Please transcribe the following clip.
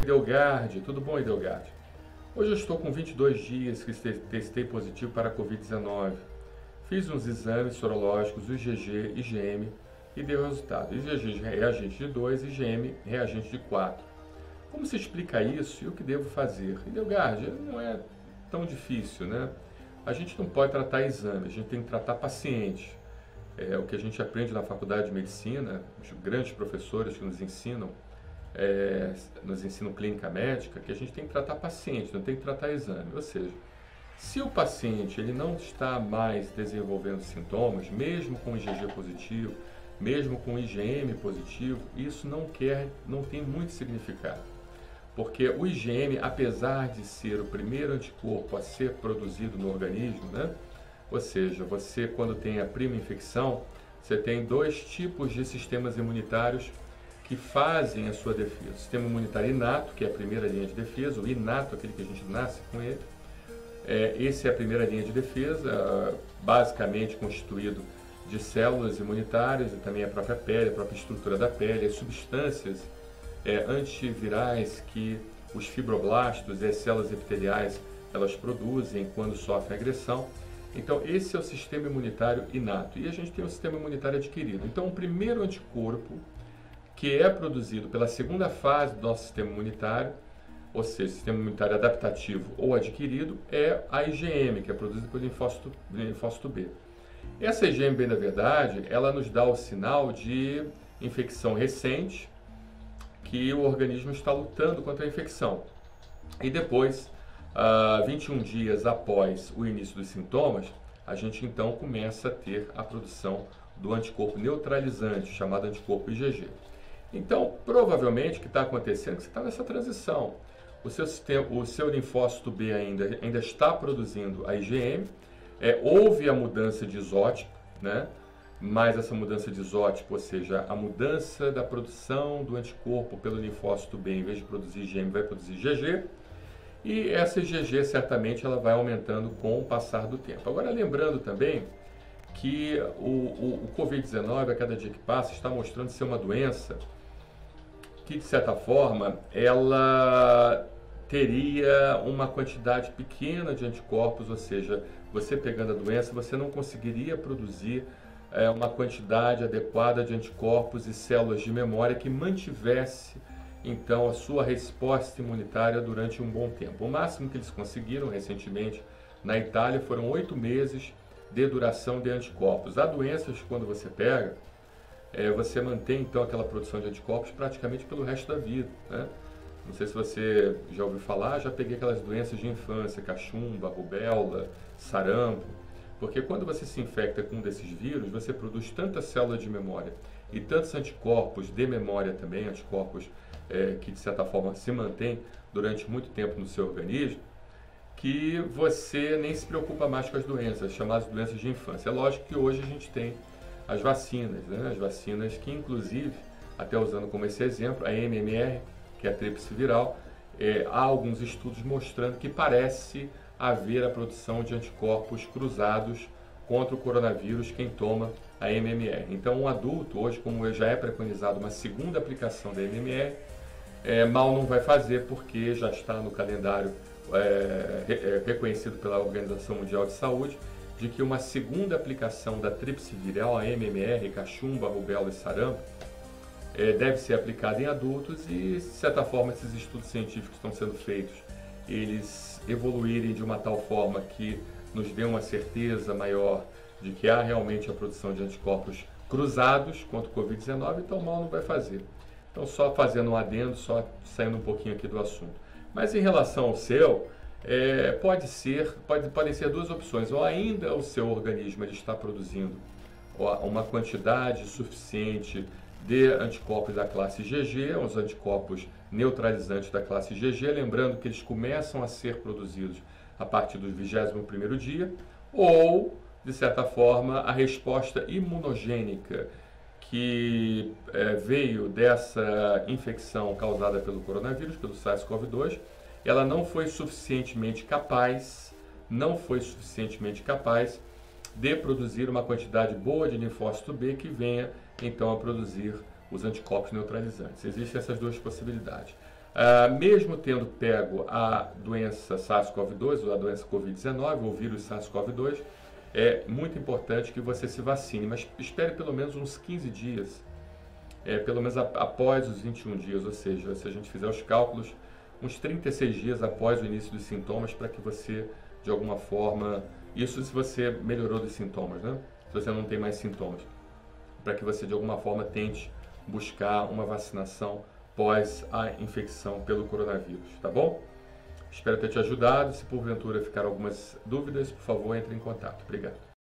Edelgard, tudo bom, Edelgard? Hoje eu estou com 22 dias que testei positivo para a Covid-19. Fiz uns exames sorológicos, IgG, IgM e deu resultado. IgG reagente de 2, IgM reagente de 4. Como se explica isso e o que devo fazer? Edelgard, não é tão difícil, né? A gente não pode tratar exame, a gente tem que tratar paciente. É o que a gente aprende na faculdade de medicina, os grandes professores que nos ensinam clínica médica, que a gente tem que tratar paciente, não tem que tratar exame. Ou seja, se o paciente ele não está mais desenvolvendo sintomas, mesmo com IgG positivo, mesmo com IgM positivo, isso não tem muito significado. Porque o IgM, apesar de ser o primeiro anticorpo a ser produzido no organismo, né? Ou seja, você quando tem a prima infecção, você tem dois tipos de sistemas imunitários que fazem a sua defesa. O sistema imunitário inato, que é a primeira linha de defesa, o inato, aquele que a gente nasce com ele. Esse é a primeira linha de defesa, basicamente constituído de células imunitárias e também a própria pele, a própria estrutura da pele, as substâncias antivirais que os fibroblastos e as células epiteliais elas produzem quando sofrem agressão. Então esse é o sistema imunitário inato e a gente tem o sistema imunitário adquirido. Então o primeiro anticorpo que é produzido pela segunda fase do nosso sistema imunitário, ou seja, sistema imunitário adaptativo ou adquirido, é a IgM, que é produzida pelo linfócito B. Essa IgM, bem na verdade, ela nos dá o sinal de infecção recente, que o organismo está lutando contra a infecção. E depois, 21 dias após o início dos sintomas, a gente então começa a ter a produção do anticorpo neutralizante, chamado anticorpo IgG. Então, provavelmente, o que está acontecendo é que você está nessa transição. O seu linfócito B ainda está produzindo a IgM, houve a mudança de isótipo, né? Mas essa mudança de isótipo, ou seja, a mudança da produção do anticorpo pelo linfócito B, em vez de produzir IgM, vai produzir IgG, e essa IgG certamente ela vai aumentando com o passar do tempo. Agora, lembrando também que o Covid-19, a cada dia que passa, está mostrando ser uma doença que, de certa forma, ela teria uma quantidade pequena de anticorpos, ou seja, você pegando a doença, você não conseguiria produzir uma quantidade adequada de anticorpos e células de memória que mantivesse, então, a sua resposta imunitária durante um bom tempo. O máximo que eles conseguiram recentemente na Itália foram 8 meses de duração de anticorpos. Há doenças que, quando você pega, você mantém então aquela produção de anticorpos praticamente pelo resto da vida, né? Não sei se você já ouviu falar, já peguei aquelas doenças de infância, cachumba, rubéola, sarampo, porque quando você se infecta com um desses vírus, você produz tanta célula de memória e tantos anticorpos de memória também, anticorpos que de certa forma se mantêm durante muito tempo no seu organismo, que você nem se preocupa mais com as doenças, chamadas doenças de infância. É lógico que hoje a gente tem as vacinas, né? As vacinas que, inclusive, até usando como esse exemplo, a MMR, que é a tríplice viral, há alguns estudos mostrando que parece haver a produção de anticorpos cruzados contra o coronavírus quem toma a MMR. Então, um adulto, hoje, como já é preconizado uma segunda aplicação da MMR, mal não vai fazer, porque já está no calendário reconhecido pela Organização Mundial de Saúde, de que uma segunda aplicação da tríplice viral, a MMR, cachumba, rubéola e sarampo, deve ser aplicada em adultos e, de certa forma, esses estudos científicos que estão sendo feitos, eles evoluírem de uma tal forma que nos dê uma certeza maior de que há realmente a produção de anticorpos cruzados contra o Covid-19, então mal não vai fazer. Então, só fazendo um adendo, só saindo um pouquinho aqui do assunto. Mas em relação ao seu, podem ser duas opções. Ou ainda o seu organismo ele está produzindo uma quantidade suficiente de anticorpos da classe IgG, os anticorpos neutralizantes da classe IgG, lembrando que eles começam a ser produzidos a partir do 21º dia, ou, de certa forma, a resposta imunogênica que veio dessa infecção causada pelo coronavírus, pelo SARS-CoV-2, ela não foi suficientemente capaz de produzir uma quantidade boa de linfócito B que venha então a produzir os anticorpos neutralizantes. Existem essas duas possibilidades. Mesmo tendo pego a doença SARS-CoV-2 ou a doença Covid-19 ou vírus SARS-CoV-2, é muito importante que você se vacine, mas espere pelo menos uns 15 dias, pelo menos após os 21 dias, ou seja, se a gente fizer os cálculos, uns 36 dias após o início dos sintomas, para que você, de alguma forma, isso se você melhorou dos sintomas, né? Se você não tem mais sintomas, para que você, de alguma forma, tente buscar uma vacinação pós a infecção pelo coronavírus, tá bom? Espero ter te ajudado. Se porventura ficar algumas dúvidas, por favor, entre em contato. Obrigado.